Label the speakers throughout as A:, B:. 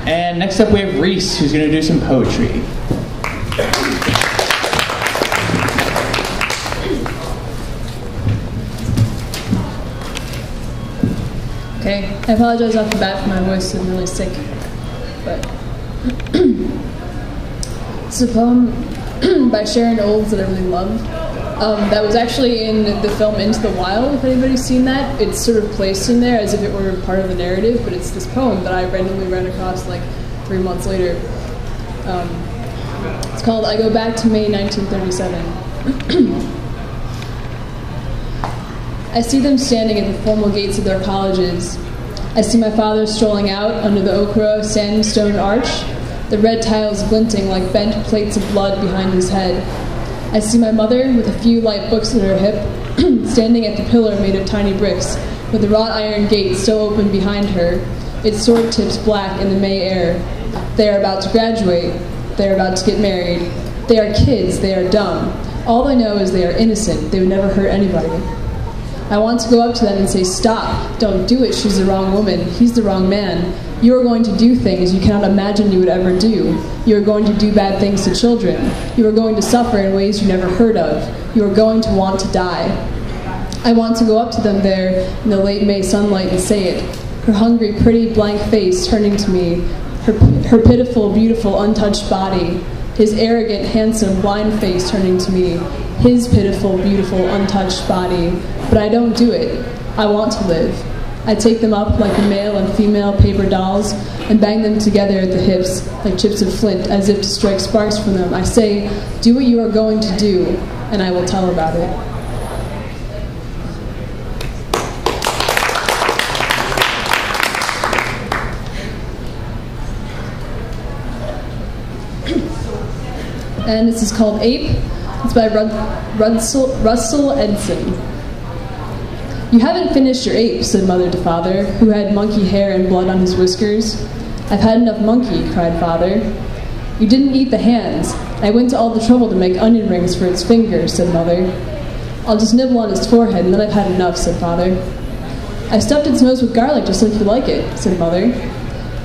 A: And next up we have Reese, who's going to do some poetry.
B: Okay, I apologize off the bat for my voice. I'm really sick. But it's a poem by Sharon Olds that I really love. That was actually in the film Into the Wild, if anybody's seen that. It's sort of placed in there as if it were part of the narrative, but it's this poem that I randomly ran across like 3 months later. It's called I Go Back to May 1937. I see them standing at the formal gates of their colleges. I see my father strolling out under the ochre sandstone arch, the red tiles glinting like bent plates of blood behind his head. I see my mother, with a few light books at her hip, standing at the pillar made of tiny bricks, with the wrought iron gate still open behind her, its sword tips black in the May air. They are about to graduate. They are about to get married. They are kids. They are dumb. All they know is they are innocent. They would never hurt anybody. I want to go up to them and say, stop, don't do it, she's the wrong woman, he's the wrong man. You are going to do things you cannot imagine you would ever do. You are going to do bad things to children. You are going to suffer in ways you never heard of. You are going to want to die. I want to go up to them there in the late May sunlight and say it, her hungry, pretty, blank face turning to me, her pitiful, beautiful, untouched body, his arrogant, handsome, blind face turning to me, his pitiful, beautiful, untouched body. But I don't do it. I want to live. I take them up like the male and female paper dolls and bang them together at the hips like chips of flint as if to strike sparks from them. I say, do what you are going to do, and I will tell about it. And this is called Ape. It's by Russell Edson. You haven't finished your ape, said Mother to Father, who had monkey hair and blood on his whiskers. I've had enough monkey, cried Father. You didn't eat the hands. I went to all the trouble to make onion rings for its fingers, said Mother. I'll just nibble on its forehead, and then I've had enough, said Father. I stuffed its nose with garlic just like you like it, said Mother.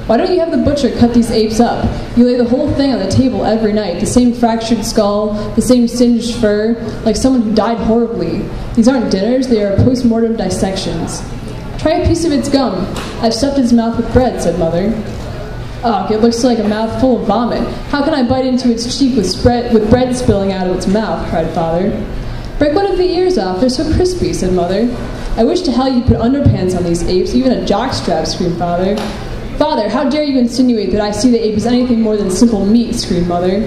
B: Why don't you have the butcher cut these apes up? You lay the whole thing on the table every night, the same fractured skull, the same singed fur, like someone who died horribly. These aren't dinners, they are post-mortem dissections. Try a piece of its gum. I've stuffed its mouth with bread, said Mother. Ugh, it looks like a mouth full of vomit. How can I bite into its cheek with bread spilling out of its mouth, cried Father. Break one of the ears off, they're so crispy, said Mother. I wish to hell you'd put underpants on these apes, even a jockstrap, screamed Father. Father, how dare you insinuate that I see the ape as anything more than simple meat, screamed Mother.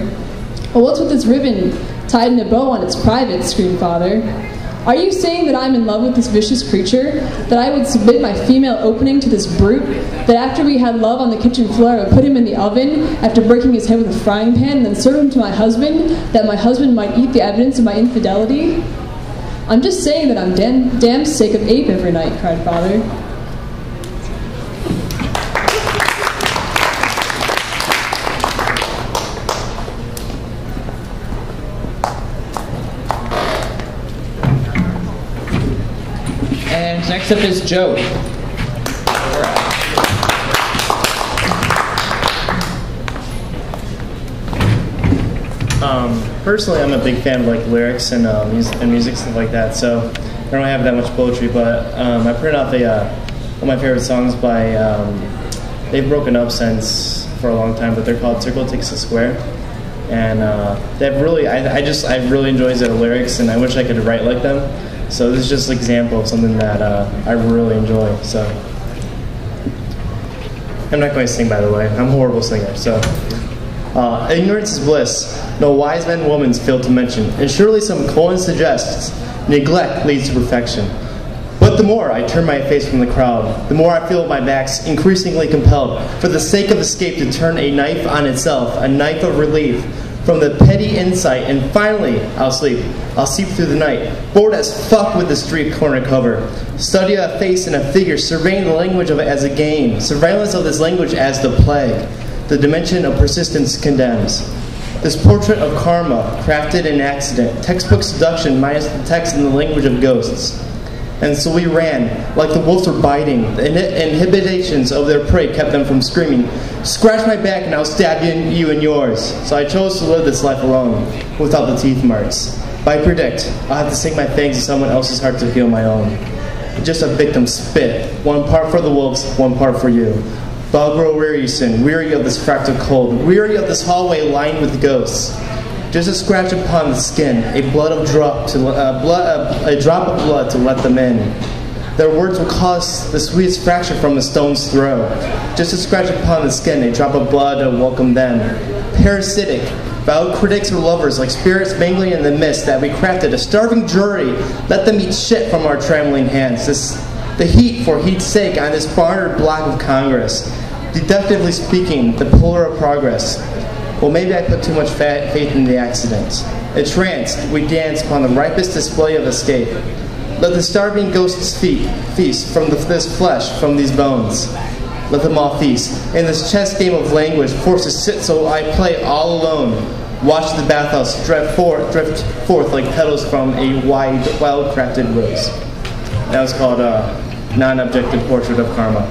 B: Well, what's with this ribbon tied in a bow on its private, screamed Father. Are you saying that I'm in love with this vicious creature? That I would submit my female opening to this brute? That after we had love on the kitchen floor, I would put him in the oven after breaking his head with a frying pan and then serve him to my husband, that my husband might eat the evidence of my infidelity? I'm just saying that I'm damn sick of ape every night, cried Father.
A: And next up is Joe.
C: Personally, I'm a big fan of like lyrics and music, stuff like that. So I don't have that much poetry, but I printed off one of my favorite songs by. They've broken up for a long time, but they're called "Circle Takes a Square," and they've really. I really enjoy their lyrics, and I wish I could write like them. So this is just an example of something that I really enjoy. So I'm not going to sing, by the way. I'm a horrible singer. So ignorance is bliss. No wise man woman's failed to mention, and surely some koan suggests neglect leads to perfection. But the more I turn my face from the crowd, the more I feel my back's increasingly compelled, for the sake of escape, to turn a knife on itself, a knife of relief from the petty insight, and finally I'll sleep. I'll sleep through the night, bored as fuck with the street corner cover. Study a face and a figure, surveying the language of it as a game, surveillance of this language as the plague. The dimension of persistence condemns. This portrait of karma, crafted in accident, textbook seduction minus the text and the language of ghosts. And so we ran, like the wolves were biting. The inhibitions of their prey kept them from screaming, "Scratch my back and I'll stab you and yours." So I chose to live this life alone, without the teeth marks. But I predict, I'll have to sink my fangs in someone else's heart to heal my own. Just a victim spit, one part for the wolves, one part for you. But I'll grow weary soon, weary of this fractal cold, weary of this hallway lined with ghosts. Just a scratch upon the skin, a drop of blood to let them in. Their words will cause the sweetest fracture from a stone's throw. Just a scratch upon the skin, a drop of blood to welcome them. Parasitic, vowed critics or lovers, like spirits mingling in the mist that we crafted. A starving jury, let them eat shit from our trembling hands. The heat for heat's sake on this bartered block of Congress. Deductively speaking, the pillar of progress. Well, maybe I put too much faith in the accident. Entranced, we dance upon the ripest display of escape. Let the starving ghosts feast from this flesh, from these bones. Let them all feast. In this chess game of language, forced to sit so I play all alone. Watch the bathhouse drift forth like petals from a well-crafted rose. That was called Non-Objective Portrait of Karma.